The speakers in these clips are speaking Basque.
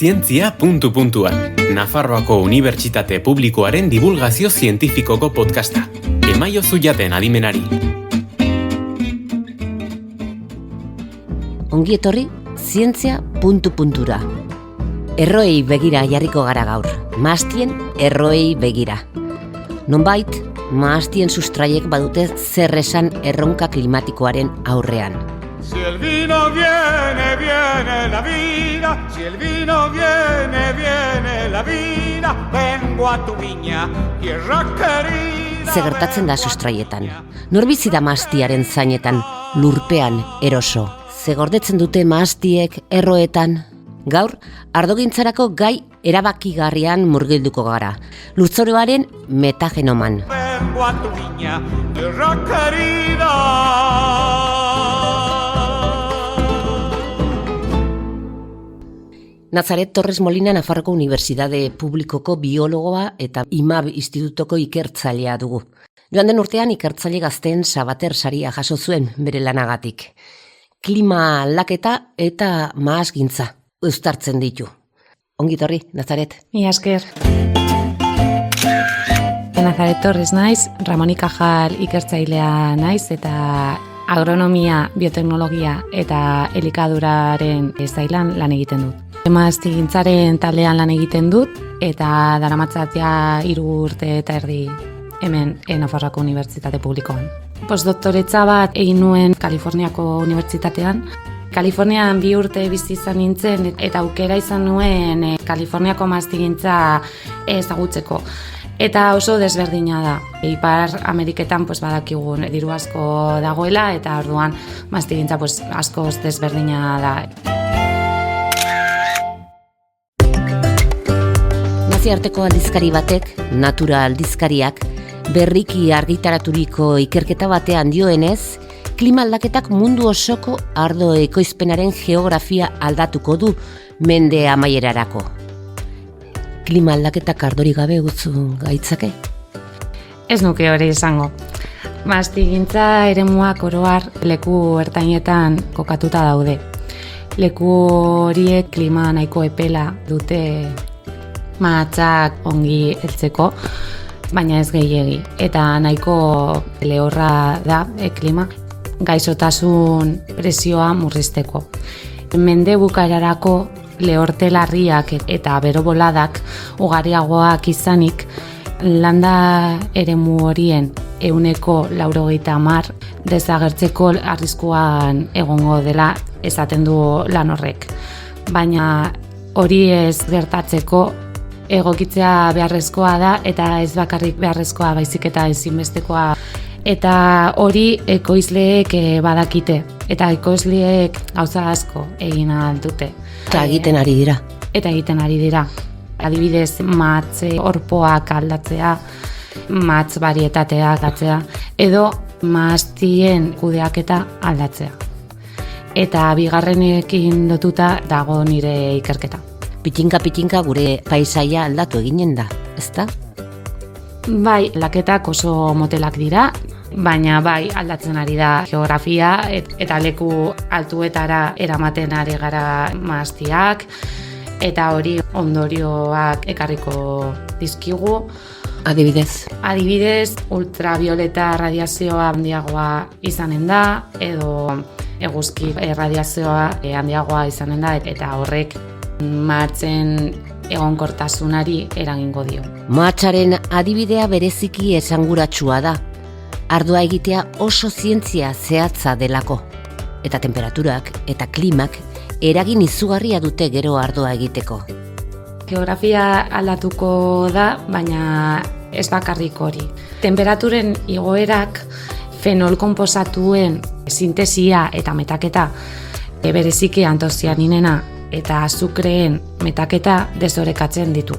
Zientzia puntu-puntuan. Nafarroako Unibertsitate Publikoaren divulgazio zientifikoko podcasta. Emaiozu jaten adimenari. Ongi etorri, zientzia puntu-puntura. Erroei begira jarriko gara gaur. Mahastien erroei begira. Nonbait, mahastien sustraiek badute zer esan erronka klimatikoaren aurrean. Si el vino viene, viene la vida. Si el vino viene, viene la vida. Vengo a tu viña, tierra querida. Ze gertatzen da sustraietan. Nor bizi da mahastiaren zainetan, lurpean eroso. Ze gordetzen dute mahastiek erroetan. Gaur, ardogintzarako gai erabakigarrian murgilduko gara. Lurzoruaren metagenoman. Vengo a tu viña, tierra querida. Nazaret Torres Molina Nafarroko Unibertsitate Publikoko biologoa eta IMAB Institutoko ikertzailea dugu. Joan den urtean ikertzaile gazteen Sabater saria jaso zuen bere lanagatik. Klima aldaketa eta mahasgintza uztartzen ditu. Ongi etorri, Nazaret. Mila esker. Nazaret Torres naiz, Ramon y Cajal ikertzailea naiz eta agronomia, bioteknologia eta elikaduraren zailan lan egiten dut. Mahastintzaren taldean lan egiten dut eta daramatzat ja 3 urte eta erdi hemen Nafarroako Unibertsitate Publikoan. Postdoktoretza bat egin nuen Kaliforniako Unibertsitatean. Kalifornian 2 urte bizi izan nintzen eta aukera izan nuen Kaliforniako mahastigintza ezagutzeko. Eta oso desberdina da. Ipar Ameriketan badakigu diru asko dagoela eta orduan mahastigintza askoz desberdina da. Arteko aldizkari batek, Natura aldizkariak, berriki argitaraturiko ikerketa batean dioenez, klima aldaketak mundu osoko ardo ekoizpenaren geografia aldatuko du mende amaierarako. Klima aldaketak ardorik gabe utzu gaitzake? Ez nuke hori esango. Mahastigintza eremuak oro har leku ertainetan kokatuta daude. Leku horiek klima nahiko epela dute mahatzak ongi heltzeko, baina ez gehiegi. Eta nahiko lehorra da klima gaixotasun presioa murrizteko. Mende bukaerarako lehorte larriak eta beroboladak ugariagoak izanik, landa eremu horien 90% desagertzeko arriskuan egongo dela esaten du lan horrek. Baina hori ez gertatzeko egokitzea beharrezkoa da eta ez bakarrik beharrezkoa baizik eta ezinbestekoa. Eta hori ekoizleek badakite eta ekoizleek gauza asko egin ahal dute. Eta egiten ari dira. Eta egiten ari dira. Adibidez, mahatze orpoak aldatzea, mahatz barietateak aldatzea, edo mahastien kudeaketa aldatzea. Eta bigarrenekin lotuta dago nire ikerketa. Pitinka gure paisaia aldatu eginen da, ezta? Bai, aldaketak oso motelak dira, baina bai aldatzen ari da geografia eta leku altuetara eramaten ari gara mahastiak, eta hori ondorioak ekarriko dizkigu. Adibidez, ultravioleta radiazioa handiagoa izanen da, edo eguzki radiazioa handiagoa izanen da, eta horrek mahatzen egonkortasunari eragingo dio. Mahatsaren adibidea bereziki esanguratsua da. Ardoa egitea oso zientzia zehatza delako. Eta temperaturak eta klimak eragin izugarria dute gero ardoa egiteko. Geografia aldatuko da, baina ez bakarrik hori. Temperaturen igoerak fenol konposatuen sintesia eta metaketa bereziki antosianinena eta azukreen metaketa desorekatzen ditu.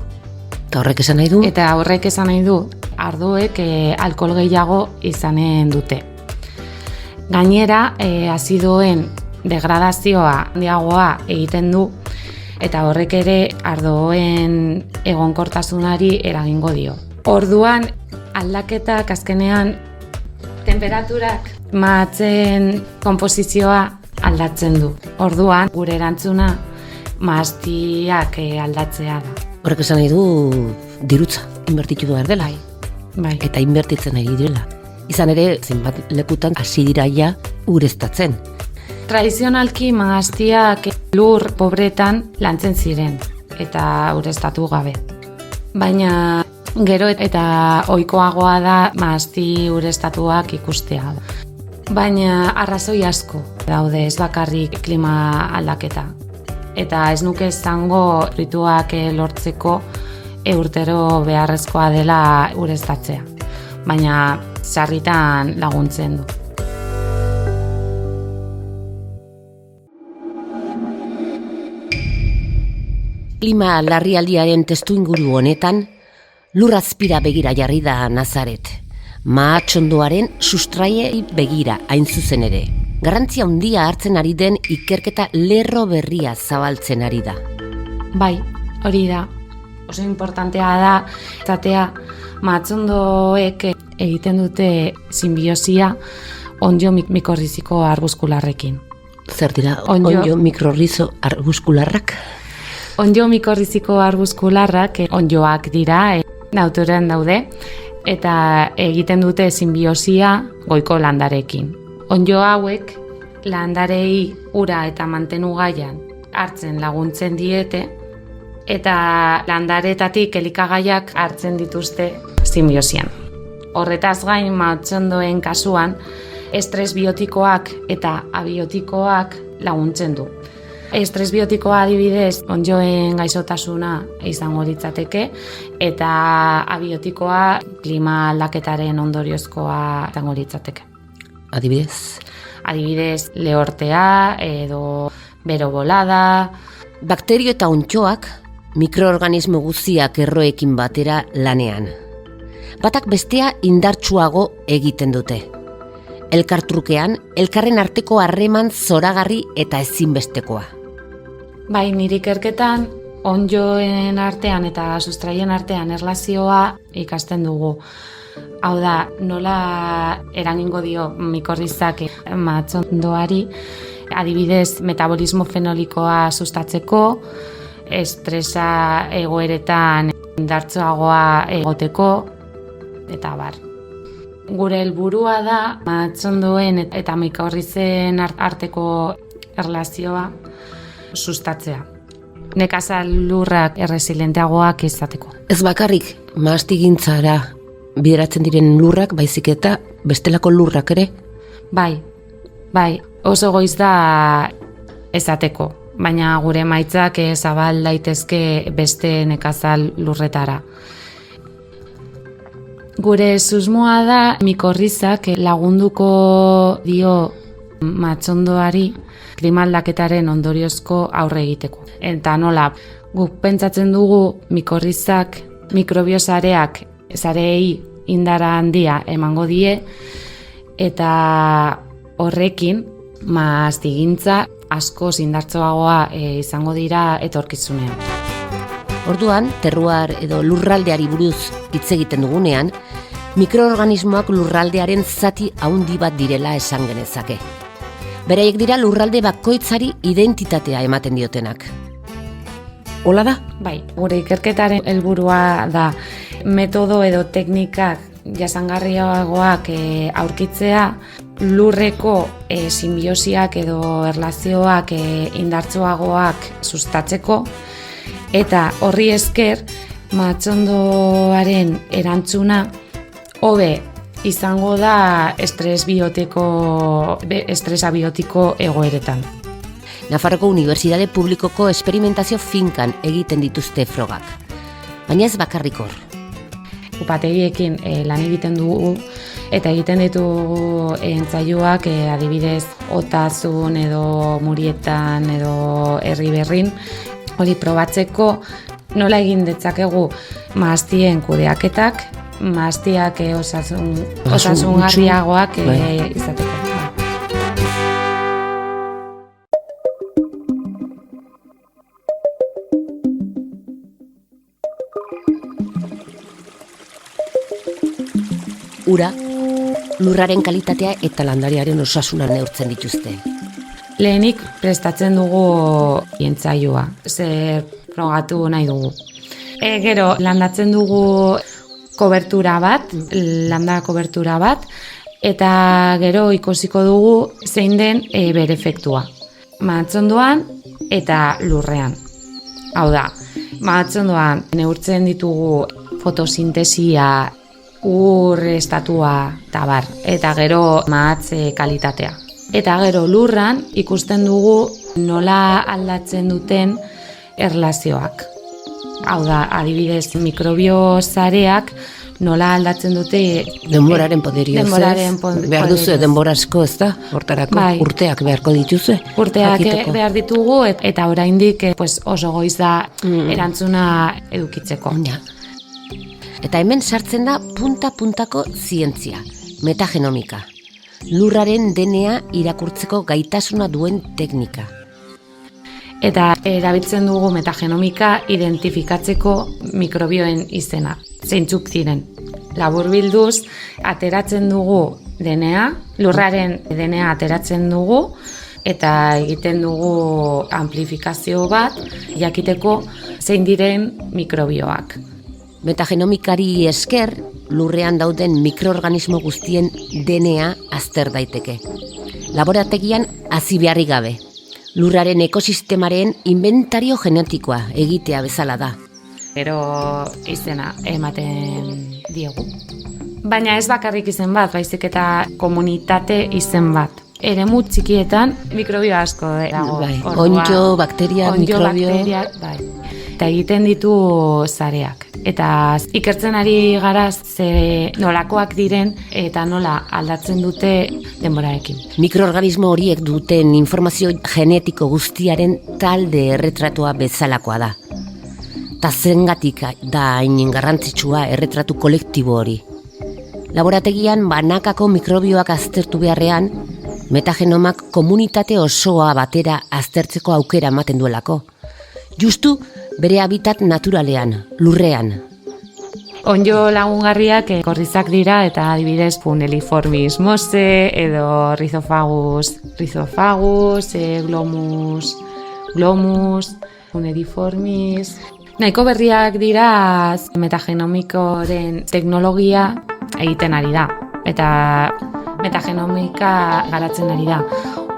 Eta horrek esan nahi du? Eta horrek esan nahi du, ardoek alkohol gehiago izanen dute. Gainera, azidoen degradazioa handiagoa egiten du, eta horrek ere ardoen egonkortasunari eragingo dio. Orduan, aldaketak azkenean temperaturak mahatzen konposizioa aldatzen du. Orduan, gure erantzuna mahastiak aldatzea da. Horrek esan nahi du dirutza, inbertitu behar dela. Bai. Eta inbertitzen ari direla. Izan ere, zenbat lekutan hasi dira ja ureztatzen. Tradizionalki mahastiak lur pobretan lantzen ziren eta ureztatu gabe. Baina gero eta ohikoagoa da mahasti ureztatuak ikustea. Baina arrazoi asko daude, ez bakarrik klima aldaketa. Eta ez nuke esango rituak lortzeko urtero beharrezkoa dela ureztatzea. Baina sarritan laguntzen du. Klima larrialdiaren testuinguru honetan, lurrazpira begira jarri da Nazaret. Mahatxondoaren sustraiei begira hain zuzen ere. Garrantzia handia hartzen ari den ikerketa lerro berria zabaltzen ari da. Bai, hori da. Oso importantea da, izatea mahatxondoek egiten dute sinbiosia onddo mikorriziko arbuskularrekin. Zer dira onddo mikorrizo arbuskularrak? Onddo mikorriziko arbuskularrak onddoak dira, naturan daude, eta egiten dute sinbiosia goiko landarekin. Onddo hauek landarei ura eta mantenugaian hartzen laguntzen diete, eta landaretatik elikagaiak hartzen dituzte sinbiosian. Horretaz gain mahatxondoen kasuan, estres biotikoak eta abiotikoak laguntzen du. Estres biotikoa adibidez onddoen gaixotasuna izango litzateke eta abiotikoa klima aldaketaren ondoriozkoa izango litzateke. Adibidez? Adibidez lehortea edo bero bolada. Bakterio eta ontxoak mikroorganismo guztiak erroekin batera lanean. Batak bestea indartsuago egiten dute. Elkartrukean, elkarren arteko harreman zoragarri eta ezinbestekoa. Bai, nire ikerketan onddoen artean eta sustraien artean erlazioa ikasten dugu. Hau da, nola eragingo dio mikorrizak mahatxondoari, adibidez metabolismo fenolikoa sustatzeko, estresa egoeretan indartsuagoa egoteko, eta bar. Gure helburua da mahatxondoen eta mikorrizen arteko erlazioa sustatzea. Nekazal lurrak erresilenteagoak izateko. Ez bakarrik mahastigintzara bideratzen diren lurrak, baizik eta bestelako lurrak ere? Bai, oso goiz da ezateko, baina gure emaitzak zabal daitezke beste nekazal lurretara. Gure susmoa da mikorrizak lagunduko dio mahatxondoari klima aldaketaren ondoriozko aurre egiteko. Eta nola, guk pentsatzen dugu mikorrizak mikrobiosareak sareei indara handia emango die eta horrekin mahastigintza askoz indartsuagoa izango dira etorkizunean. Orduan, terruar edo lurraldeari buruz hitz egiten dugunean, mikroorganismoak lurraldearen zati handi bat direla esan genezake. Beraiek dira lurralde bakoitzari identitatea ematen diotenak. Hola da? Bai, gure ikerketaren helburua da metodo edo teknikak jasangarriagoak aurkitzea, lurreko sinbiosiak edo erlazioak indartsuagoak sustatzeko, eta horri esker mahatxondoaren erantzuna hobe izango da estresa biotiko egoeretan. Nafarroko Unibertsitate Publikoko esperimentazio finkan egiten dituzte frogak. Baina ez bakarrik hor. Upategiekin lan egiten dugu eta egiten ditugu entzaiuak adibidez Otazun edo Murietan edo Herriberrin, hori probatzeko nola egin ditzakegu mahastien kudeaketak, mahastiak osasungarriagoak izateko. Ura, lurraren kalitatea eta landariaren osasuna neurtzen dituzte. Lehenik prestatzen dugu entsaioa, zer frogatu nahi dugu. Gero, landatzen dugu kobertura bat, landa kobertura bat, eta gero ikusiko dugu zein den bere efektua. Mahatsondoan eta lurrean. Hau da, mahatsondoan neurtzen ditugu fotosintesia, ur estatua eta bar, eta gero mahatze kalitatea. Eta gero lurran ikusten dugu nola aldatzen duten erlazioak. Hau da, adibidez, mikrobio sareak nola aldatzen dute denboraren poderioz, behar duzu denbora asko, ez da? Hortarako bai. Urteak beharko dituzue? Urteak jakiteko. behar ditugu eta oraindik oso goiz da erantzuna edukitzeko. Ja. Eta hemen sartzen da punta-puntako zientzia, metagenomika. Lurraren DNA irakurtzeko gaitasuna duen teknika. Eta erabiltzen dugu metagenomika identifikatzeko mikrobioen izena, zeintzuk ziren. Laburbilduz, ateratzen dugu DNA, lurraren DNA ateratzen dugu, eta egiten dugu amplifikazio bat, jakiteko zein diren mikrobioak. Metagenomikari esker, lurrean dauden mikroorganismo guztien DNA azter daiteke. Laborategian hasi beharrik gabe. Lurraren ekosistemaren inventario genetikoa egitea bezala da. Gero izena ematen diegu. Baina ez bakarrik izen bat, baizik eta komunitate izen bat. Eremu txikietan mikrobio asko dago. Bai, onddo, bakteria, mikrobio. Bakteria, bai. Eta egiten ditu sareak. Eta ikertzen ari gara ze nolakoak diren eta nola aldatzen dute denborarekin. Mikroorganismo horiek duten informazio genetiko guztiaren talde erretratua bezalakoa da. Ta zengatik da hain garrantzitsua erretratu kolektibo hori. Laborategian banakako mikrobioak aztertu beharrean, metagenomak komunitate osoa batera aztertzeko aukera ematen duelako. Justu bere habitat naturalean, lurrean. Onddo lagungarriak korrizak dira eta adibidez Puneliformis mose edo Rhizofagus, Glomus, Puneliformis. Nahiko berriak dira metagenomikoren teknologia egiten ari da eta metagenomika garatzen ari da.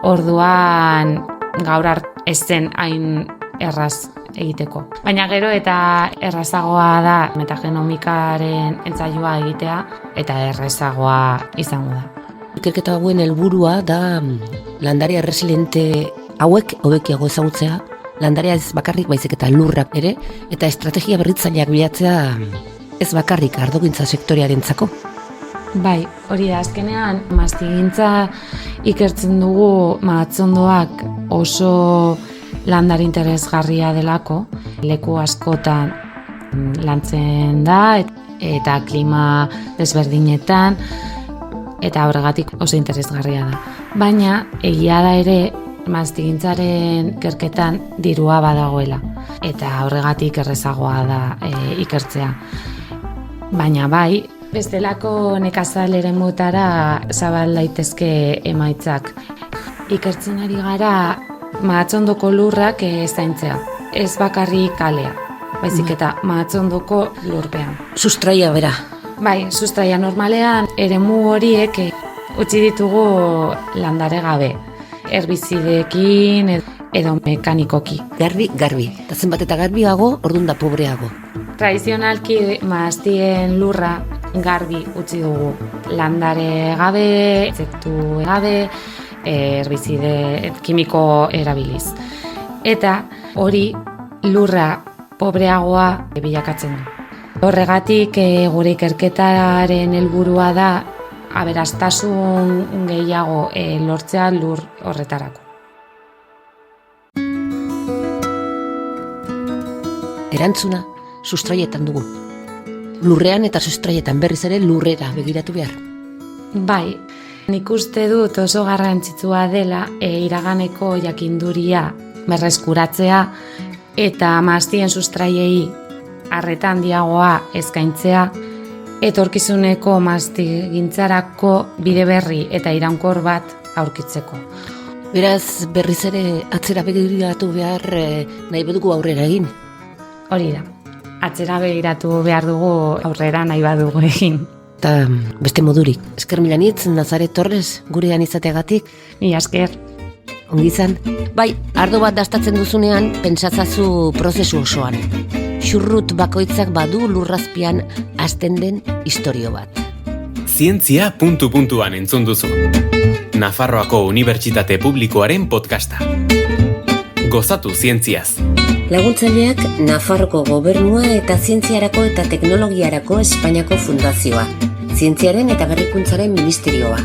Orduan gaur ez zen hain erraz egiteko. Baina gero eta errazagoa da metagenomikaren entsaioa egitea eta errazagoa izango da. Ikerketa hauen helburua da landarea erresiliente hauek hobekiago ezagutzea, landarea ez bakarrik baizik eta lurrak ere, eta estrategia berritzaileak bilatzea ez bakarrik ardogintza sektorearentzako. Bai, hori da, azkenean mastigintza ikertzen dugu mahatsondoak oso landare interesgarria delako, leku askotan lantzen da eta klima desberdinetan eta horregatik oso interesgarria da. Baina egia da ere mastigintzaren ikerketan dirua badagoela eta horregatik errezagoa da ikertzea. Baina bai, bestelako nekazal eremutara zabal daitezke emaitzak. Ikertzen ari gara mahatsondoko lurrak zaintzea. Ez bakarrik kalea, baizik eta mahatsondoko lurpean. Sustraia bera. Bai, sustraia normalean eremu horiek utzi ditugu landare gabe. Herbizideekin edo mekanikoki. Garbi. Eta zenbat eta garbiago, ordun da pobreago. Tradizionalki mahastien lurra garbi utzi dugu. Landare gabe, insektu gabe, herbizide kimiko erabiliz. Eta hori lurra pobreagoa bilakatzen du. Horregatik gure ikerketaren helburua da aberastasun gehiago lortzea lur horretarako. Erantzuna sustraietan dugu. Lurrean eta sustraietan berriz ere lurrera begiratu behar. Bai, nik uste dut oso garrantzitsua dela iraganeko jakinduria berreskuratzea eta mahastien sustraiei arreta handiagoa eskaintzea, etorkizuneko mahastigintzarako bide berri eta iraunkor bat aurkitzeko. Beraz, berriz ere atzera begiratu behar nahi badugu aurrera egin. Hori da, atzera begiratu behar dugu aurrera nahi badugu egin. Eta beste modurik, esker milanitz, Nazaret Torres, gurean izateagatik. Mila esker. Ongi izan. Bai, ardo bat dastatzen duzunean, pentsatzazu prozesu osoan. Xurrut bakoitzak badu lurrazpian hasten den istorio bat. Zientzia puntu-puntuan entzun duzu. Nafarroako Unibertsitate Publikoaren podcasta. Gozatu zientziaz. Laguntzaileak Nafarroko Gobernua eta Zientziarako eta Teknologiarako Espainiako Fundazioa, Zientziaren eta Berrikuntzaren Ministerioa.